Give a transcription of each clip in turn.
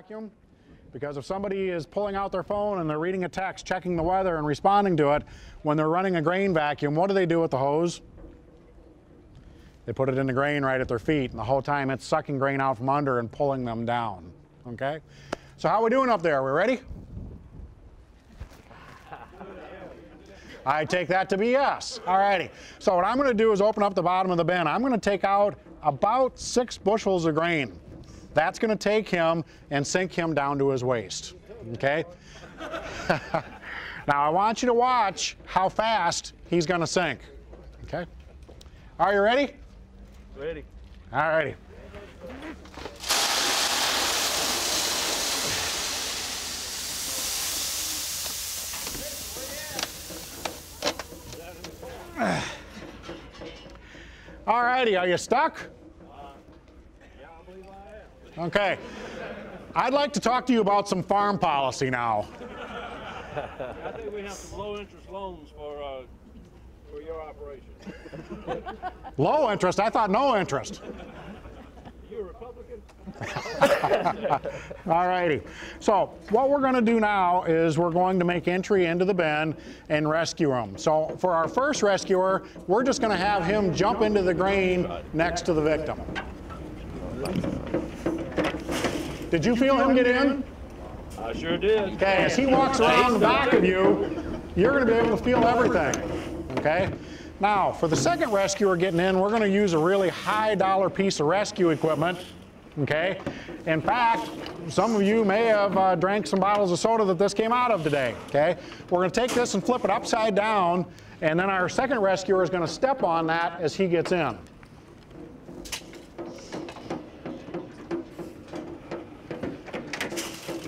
vacuum? Because if somebody is pulling out their phone and they're reading a text, checking the weather and responding to it, when they're running a grain vacuum, what do they do with the hose? They put it in the grain right at their feet, and the whole time it's sucking grain out from under and pulling them down. Okay? So how are we doing up there? We ready? I take that to be yes. All righty. So what I'm going to do is open up the bottom of the bin. I'm going to take out about 6 bushels of grain. That's going to take him and sink him down to his waist. Okay? Now I want you to watch how fast he's going to sink. Okay? Are you ready? Ready. All righty. All righty, are you stuck? Yeah, I believe I am. Okay. I'd like to talk to you about some farm policy now. I think we have some low-interest loans for your operation. Low interest? I thought no interest. You a Republican? All righty. So what we're going to do now is we're going to make entry into the bin and rescue him. So for our first rescuer, we're just going to have him jump into the grain next to the victim. Did you feel him get in? I sure did. Okay, as he walks around the back of you, you're going to be able to feel everything. Okay? Now, for the second rescuer getting in, we're going to use a really high dollar piece of rescue equipment. Okay? In fact, some of you may have drank some bottles of soda that this came out of today. Okay? We're going to take this and flip it upside down, and then our second rescuer is going to step on that as he gets in.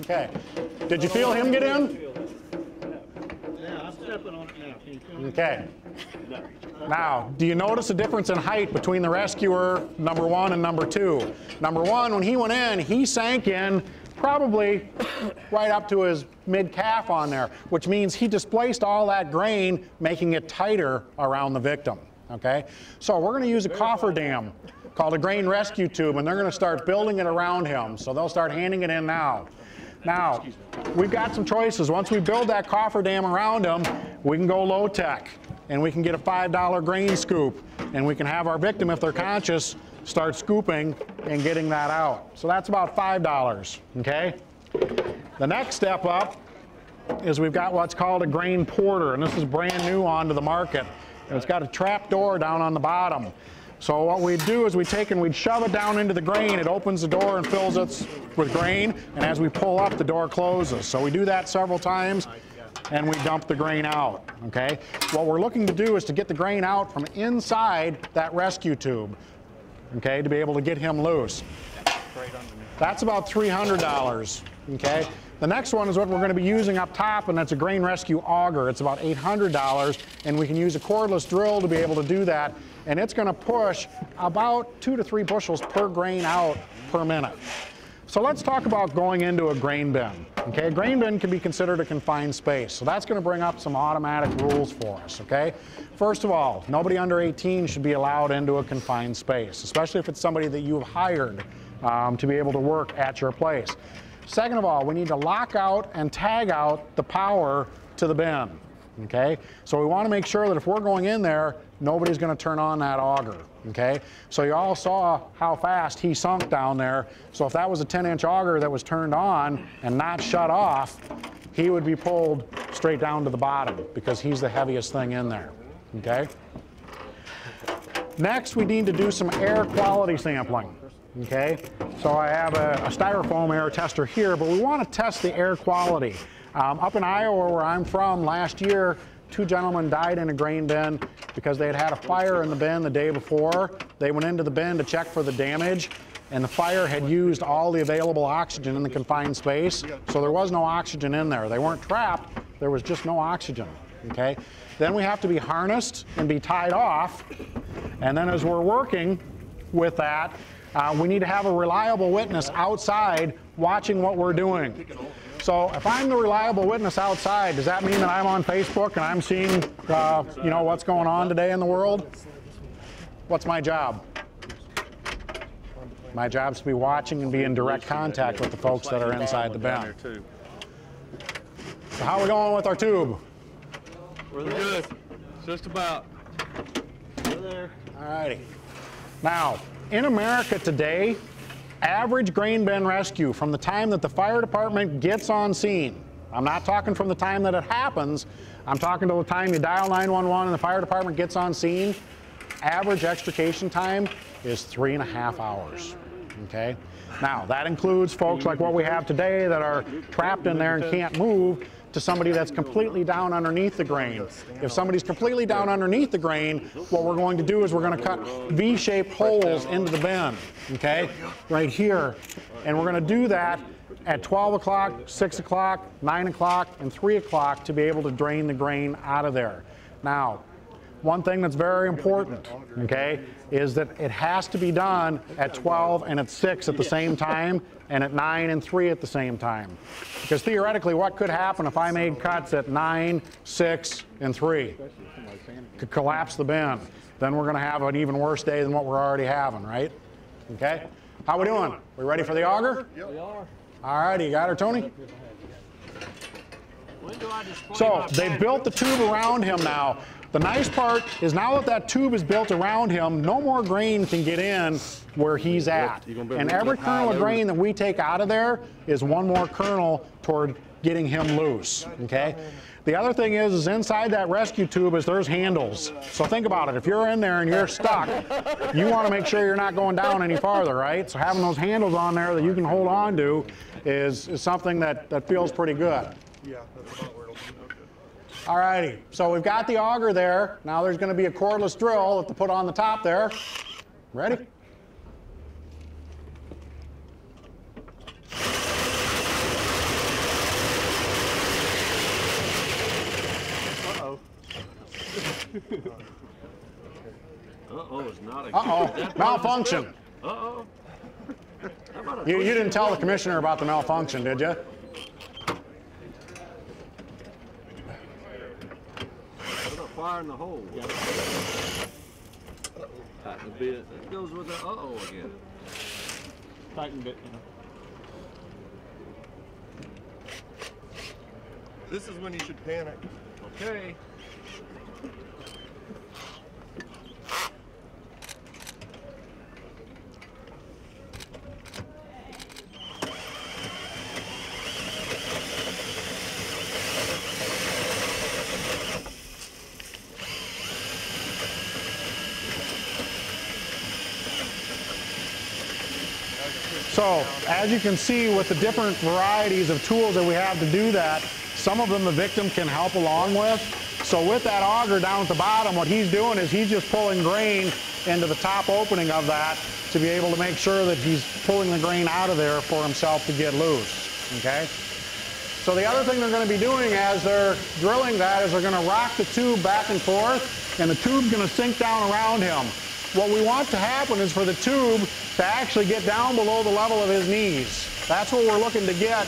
Okay. Did you feel him get in? Yeah, I'm stepping on it now. Can you feel me? Okay. No. Now, do you notice a difference in height between the rescuer number 1 and number 2? Number 1, when he went in, he sank in probably right up to his mid-calf on there, which means he displaced all that grain, making it tighter around the victim. Okay? So we're going to use a cofferdam called a grain rescue tube, and they're going to start building it around him. So they'll start handing it in now. Now, we've got some choices. Once we build that cofferdam around him, we can go low-tech, and we can get a $5 grain scoop, and we can have our victim, if they're conscious, start scooping and getting that out. So that's about $5, okay? The next step up is we've got what's called a grain porter, and this is brand new onto the market. And it's got a trap door down on the bottom. So what we'd do is we'd take and we'd shove it down into the grain. It opens the door and fills it with grain, and as we pull up, the door closes. So we do that several times, and we dump the grain out, okay? What we're looking to do is to get the grain out from inside that rescue tube, okay, to be able to get him loose. That's about $300, okay? The next one is what we're going to be using up top, and that's a grain rescue auger. It's about $800, and we can use a cordless drill to be able to do that, and it's going to push about 2 to 3 bushels per grain out per minute. So let's talk about going into a grain bin. Okay, a grain bin can be considered a confined space, so that's going to bring up some automatic rules for us. Okay, first of all, nobody under 18 should be allowed into a confined space, especially if it's somebody that you've hired to be able to work at your place. Second of all, we need to lock out and tag out the power to the bin. Okay, so we want to make sure that if we're going in there, nobody's going to turn on that auger. Okay, so you all saw how fast he sunk down there. So if that was a 10-inch auger that was turned on and not shut off, he would be pulled straight down to the bottom because he's the heaviest thing in there. Okay. Next, we need to do some air quality sampling. Okay, so I have a styrofoam air tester here, but we want to test the air quality. Up in Iowa, where I'm from, last year, 2 gentlemen died in a grain bin because they had had a fire in the bin the day before. They went into the bin to check for the damage, and the fire had used all the available oxygen in the confined space, so there was no oxygen in there. They weren't trapped, there was just no oxygen. Okay? Then we have to be harnessed and be tied off, and then as we're working with that, we need to have a reliable witness outside watching what we're doing. So if I'm the reliable witness outside, does that mean that I'm on Facebook and I'm seeing, you know, what's going on today in the world? What's my job? My job's to be watching and be in direct contact with the folks that are inside the bin. So how are we going with our tube? We're good. Just about. We're there. All righty. Now, in America today, average grain bin rescue from the time that the fire department gets on scene, I'm not talking from the time that it happens, I'm talking to the time you dial 911 and the fire department gets on scene, average extrication time is 3.5 hours, okay? Now, that includes folks like what we have today that are trapped in there and can't move, to somebody that's completely down underneath the grain. If somebody's completely down underneath the grain, what we're going to do is we're going to cut V-shaped holes into the bin, okay, right here. And we're going to do that at 12 o'clock, 6 o'clock, 9 o'clock, and 3 o'clock to be able to drain the grain out of there. Now, one thing that's very important, okay, is that it has to be done at 12 and at 6 at the same time, and at 9 and 3 at the same time. Because theoretically, what could happen if I made cuts at 9, 6, and 3? Could collapse the bin. Then we're going to have an even worse day than what we're already having, right? Okay? How we doing? We ready for the auger? We are. All righty, you got her, Tony? So they built the tube around him now. The nice part is now that that tube is built around him, no more grain can get in where he's at. And every kernel of grain that we take out of there is one more kernel toward getting him loose, okay? The other thing is inside that rescue tube is there's handles. So think about it. If you're in there and you're stuck, you want to make sure you're not going down any farther, right? So having those handles on there that you can hold on to is something that feels pretty good. Yeah, that's about where it'll be. All righty, so we've got the auger there. Now there's going to be a cordless drill to put on the top there. Ready? Uh-oh. Uh-oh, it's not a... Uh-oh, malfunction. Uh-oh. You didn't tell the commissioner about the malfunction, did you? Fire in the hole. Tighten the bit. It goes with the uh-oh again. Tighten bit. This is when you should panic. Okay. So, as you can see with the different varieties of tools that we have to do that, some of them the victim can help along with. So with that auger down at the bottom, what he's doing is he's just pulling grain into the top opening of that to be able to make sure that he's pulling the grain out of there for himself to get loose, okay? So the other thing they're going to be doing as they're drilling that is they're going to rock the tube back and forth, and the tube's going to sink down around him. What we want to happen is for the tube to actually get down below the level of his knees. That's what we're looking to get.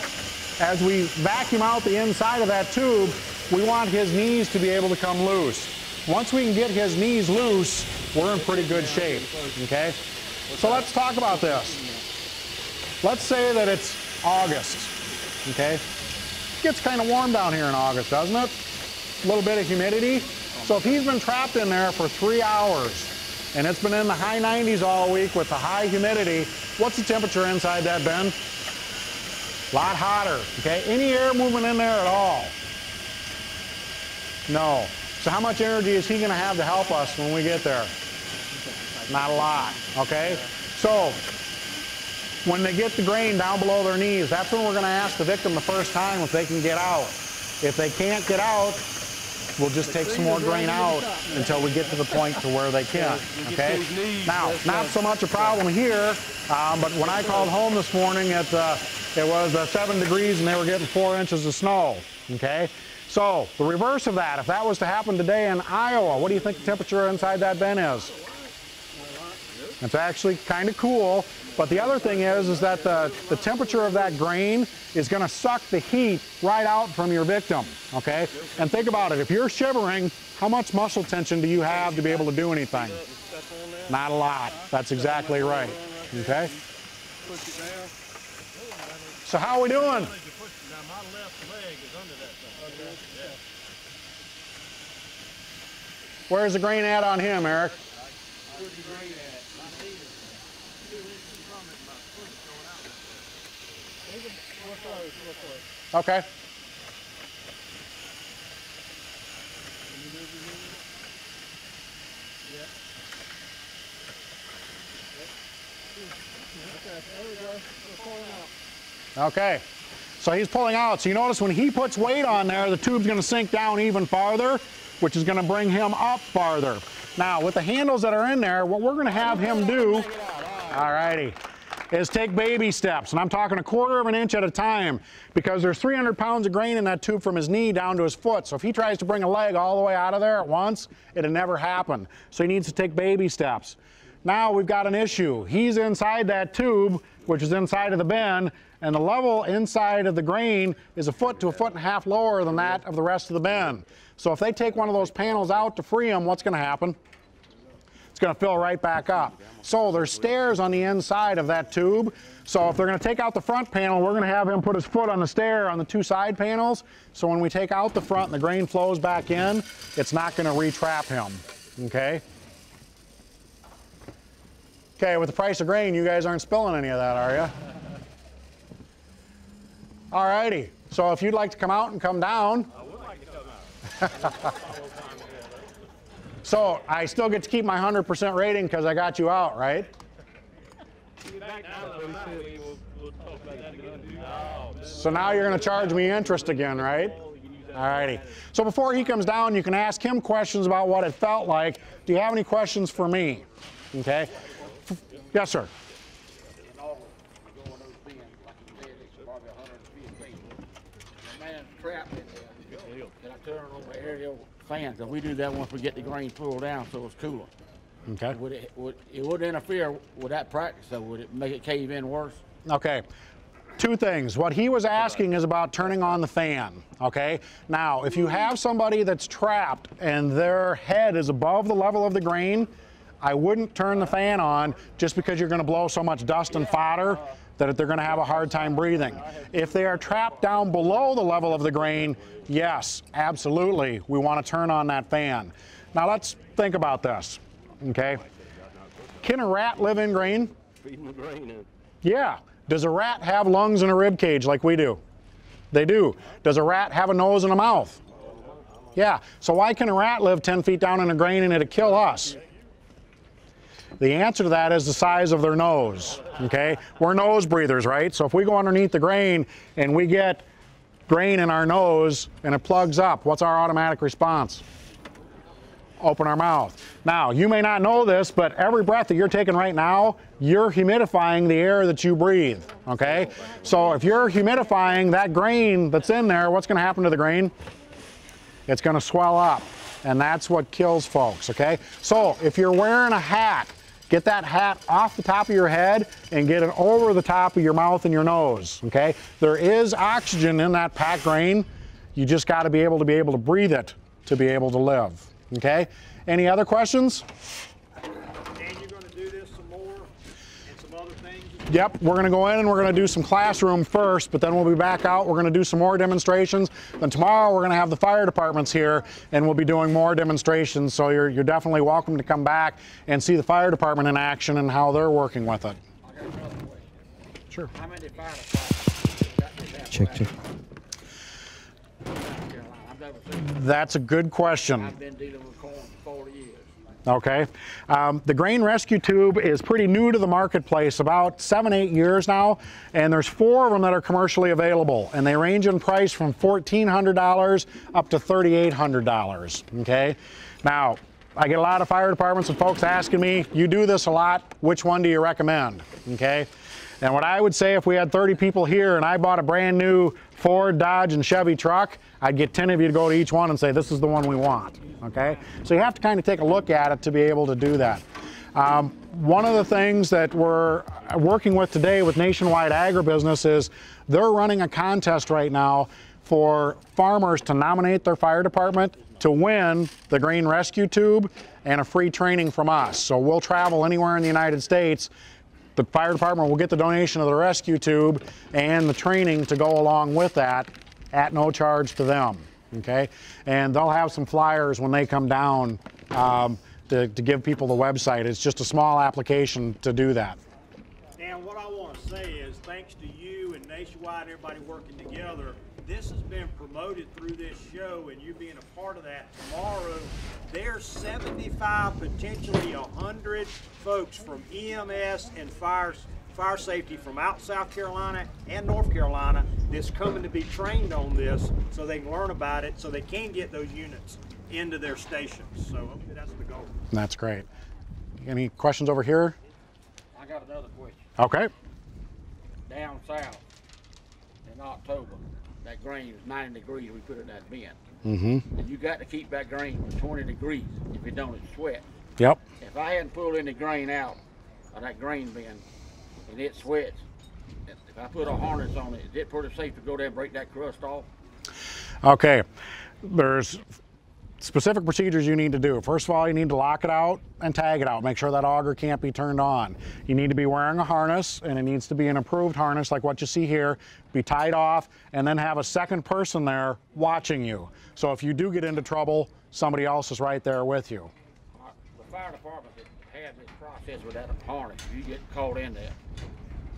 As we vacuum out the inside of that tube, we want his knees to be able to come loose. Once we can get his knees loose, we're in pretty good shape, okay? So let's talk about this. Let's say that it's August, okay? It gets kind of warm down here in August, doesn't it? A little bit of humidity. So if he's been trapped in there for 3 hours, and it's been in the high 90s all week with the high humidity, what's the temperature inside that bin? A lot hotter, okay? Any air movement in there at all? No. So how much energy is he gonna have to help us when we get there? Not a lot, okay? So, when they get the grain down below their knees, that's when we're gonna ask the victim the first time if they can get out. If they can't get out, we'll just take some more grain out until we get to the point to where they can, okay? Now, not so much a problem here, but when I called home this morning, it was 7 degrees and they were getting 4 inches of snow, okay? So, the reverse of that, if that was to happen today in Iowa, what do you think the temperature inside that bin is? It's actually kind of cool, but the other thing is that the temperature of that grain is going to suck the heat right out from your victim, okay? And think about it, if you're shivering, how much muscle tension do you have to be able to do anything? Not a lot. That's exactly right, okay? push it down. So how are we doing? Now my left leg is under that thing. Okay. Yeah. Where's the grain at on him, Eric? Where's the grain at? My feet is 2 inches from it, my foot is going out. Okay. Okay, so he's pulling out. So you notice when he puts weight on there, the tube's going to sink down even farther, which is going to bring him up farther. Now, with the handles that are in there, what we're going to have him do, all righty, is take baby steps. And I'm talking 1/4 of an inch at a time, because there's 300 pounds of grain in that tube from his knee down to his foot. So if he tries to bring a leg all the way out of there at once, it'll never happen. So he needs to take baby steps. Now we've got an issue. He's inside that tube, which is inside of the bin, and the level inside of the grain is 1 foot to 1.5 feet lower than that of the rest of the bin. So if they take one of those panels out to free them, what's going to happen? It's going to fill right back up. So there's stairs on the inside of that tube. So if they're going to take out the front panel, we're going to have him put his foot on the stair on the 2 side panels. So when we take out the front and the grain flows back in, it's not going to re-trap him. Okay? Okay, with the price of grain, you guys aren't spilling any of that, are you? All righty. So if you'd like to come out and come down. I would like to come out. So I still get to keep my 100% rating because I got you out, right? So now you're going to charge me interest again, right? All righty. So before he comes down, you can ask him questions about what it felt like. Do you have any questions for me? Okay. Yes, sir. Fans, and we do that once we get the grain pulled down so it's cooler. Okay. It would interfere with that practice, so would it make it cave in worse? Okay. 2 things. What he was asking is about turning on the fan, okay? Now, if you have somebody that's trapped and their head is above the level of the grain, I wouldn't turn the fan on just because you're going to blow so much dust and fodder that they're going to have a hard time breathing. If they are trapped down below the level of the grain, yes, absolutely, we want to turn on that fan. Now let's think about this, okay? Can a rat live in grain? Feeding the grain in. Yeah. Does a rat have lungs and a rib cage like we do? They do. Does a rat have a nose and a mouth? Yeah. So why can a rat live 10 feet down in a grain and it'll kill us? The answer to that is the size of their nose, okay? We're nose breathers, right? So if we go underneath the grain and we get grain in our nose and it plugs up, what's our automatic response? Open our mouth. Now, you may not know this, but every breath that you're taking right now, you're humidifying the air that you breathe, okay? So if you're humidifying that grain that's in there, what's going to happen to the grain? It's going to swell up, and that's what kills folks, okay? So if you're wearing a hat, get that hat off the top of your head and get it over the top of your mouth and your nose, okay? There is oxygen in that packed grain. You just got to be able to breathe it to be able to live, okay? Any other questions? And you're going to do this some more and some other things? Yep, we're going to go in and we're going to do some classroom first, but then we'll be back out. We're going to do some more demonstrations. Then tomorrow we're going to have the fire departments here and we'll be doing more demonstrations. So you're definitely welcome to come back and see the fire department in action and how they're working with it. I got another question. Sure. How many fire departments? Check. That's a good question. I've been dealing with corn for 40 years. Okay. The grain rescue tube is pretty new to the marketplace, about 7-8 years now, and there's 4 of them that are commercially available, and they range in price from $1,400 up to $3,800. Okay. Now, I get a lot of fire departments and folks asking me, you do this a lot, which one do you recommend? Okay. And what I would say, if we had 30 people here and I bought a brand new Ford, Dodge, and Chevy truck, I'd get 10 of you to go to each one and say, this is the one we want, okay? So you have to kind of take a look at it to be able to do that. One of the things that we're working with today with Nationwide Agribusiness is they're running a contest right now for farmers to nominate their fire department to win the grain rescue tube and a free training from us. So we'll travel anywhere in the United States the fire department will get the donation of the rescue tube and the training to go along with that at no charge to them, okay? And they'll have some flyers when they come down to give people the website. It's just a small application to do that. And what I want to say is, thanks to you and Nationwide, everybody working together, this has been promoted through this show, and you being a part of that. Tomorrow, there's 75, potentially 100 folks from EMS and fire safety from out South Carolina and North Carolina that's coming to be trained on this so they can learn about it, so they can get those units into their stations. So hopefully that's the goal. That's great. Any questions over here? I got another question. Okay. Down south in October, that grain is 90 degrees, we put it in that bin. Mm-hmm. And you got to keep that grain for 20 degrees. If it don't, it's sweat. Yep. If I hadn't pulled any grain out of that grain bin and it sweats, if I put a harness on it, is it pretty safe to go there and break that crust off? Okay. There's specific procedures you need to do. First of all, you need to lock it out and tag it out. Make sure that auger can't be turned on. You need to be wearing a harness, and it needs to be an approved harness like what you see here. Be tied off, and then have a second person there watching you. So if you do get into trouble, somebody else is right there with you. The fire department that had this process with that harness, you get caught in there,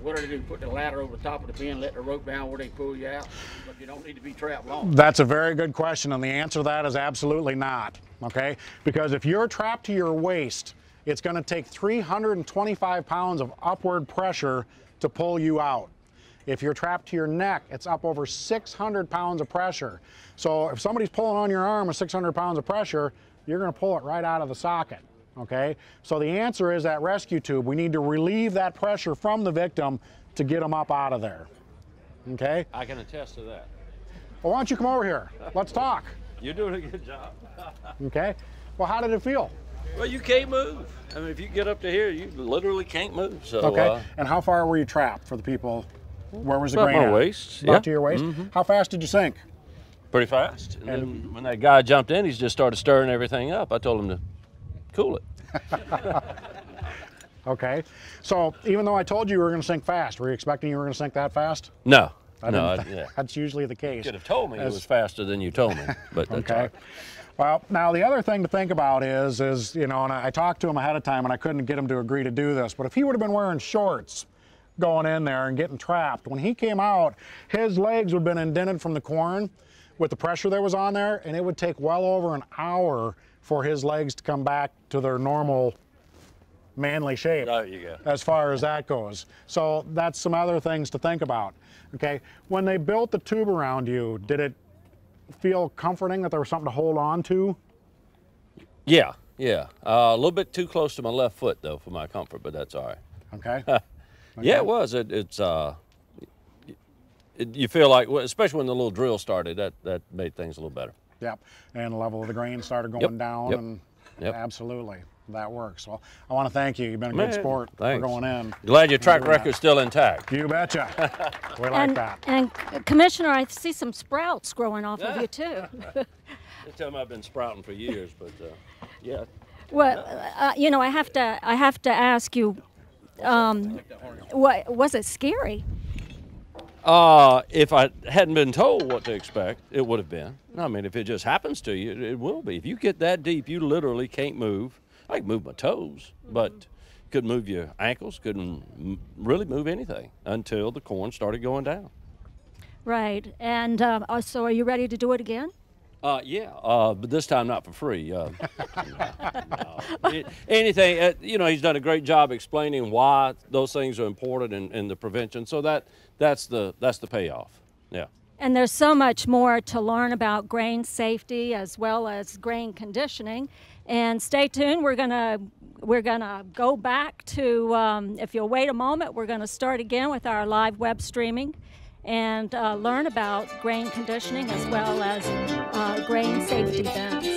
what do they do? Put the ladder over the top of the bin, let the rope down where they pull you out? But you don't need to be trapped long. That's a very good question, and the answer to that is absolutely not, okay? Because if you're trapped to your waist, it's going to take 325 pounds of upward pressure to pull you out. If you're trapped to your neck, it's up over 600 pounds of pressure. So if somebody's pulling on your arm with 600 pounds of pressure, you're going to pull it right out of the socket. Okay, so the answer is that rescue tube. We need to relieve that pressure from the victim to get them up out of there. Okay? I can attest to that. Well, why don't you come over here? Let's talk. You're doing a good job. Okay? Well, how did it feel? Well, you can't move. I mean, if you get up to here, you literally can't move. So, Okay, and how far were you trapped for the people? Where was the about grain my at? waist. About Yeah. to your waist? Mm-hmm. How fast did you sink? Pretty fast. And then when that guy jumped in, he just started stirring everything up. I told him to cool it. Okay, so even though I told you were going to sink fast, were you expecting you were going to sink that fast? No. Yeah. That's usually the case. You could have told me it was faster than you told me. But that's Okay. all right. Well, now the other thing to think about is you know, and I talked to him ahead of time, and I couldn't get him to agree to do this, but if he would have been wearing shorts going in there and getting trapped, when he came out, his legs would have been indented from the corn with the pressure that was on there, and it would take well over an hour for his legs to come back to their normal manly shape. There you go. As far as that goes. So that's some other things to think about. Okay, when they built the tube around you, did it feel comforting that there was something to hold on to? Yeah, yeah. A little bit too close to my left foot, though, for my comfort, but that's all right. Okay. Yeah, it was. You feel like, well, especially when the little drill started, that made things a little better. Yep, and the level of the grain started going down, Yep. and Yep. absolutely, that works. Well, I want to thank you. You've been a Man, good sport thanks. for going in. Glad your track doing that. record's still intact. You betcha. We like that. And Commissioner, I see some sprouts growing off of you too. They tell me I've been sprouting for years, but yeah. Well, you know, I have to ask you, what was it scary? If I hadn't been told what to expect, it would have been. I mean, if it just happens to you, it will be. If you get that deep, you literally can't move. I can move my toes, but couldn't move your ankles, couldn't really move anything until the corn started going down. Right. And so, are you ready to do it again? Yeah, but this time not for free. No. Anything, you know, he's done a great job explaining why those things are important in the prevention. So that's the payoff. Yeah. And there's so much more to learn about grain safety as well as grain conditioning. And stay tuned. We're gonna go back to. If you'll wait a moment, we're gonna start again with our live web streaming, and learn about grain conditioning as well as grain safety bins.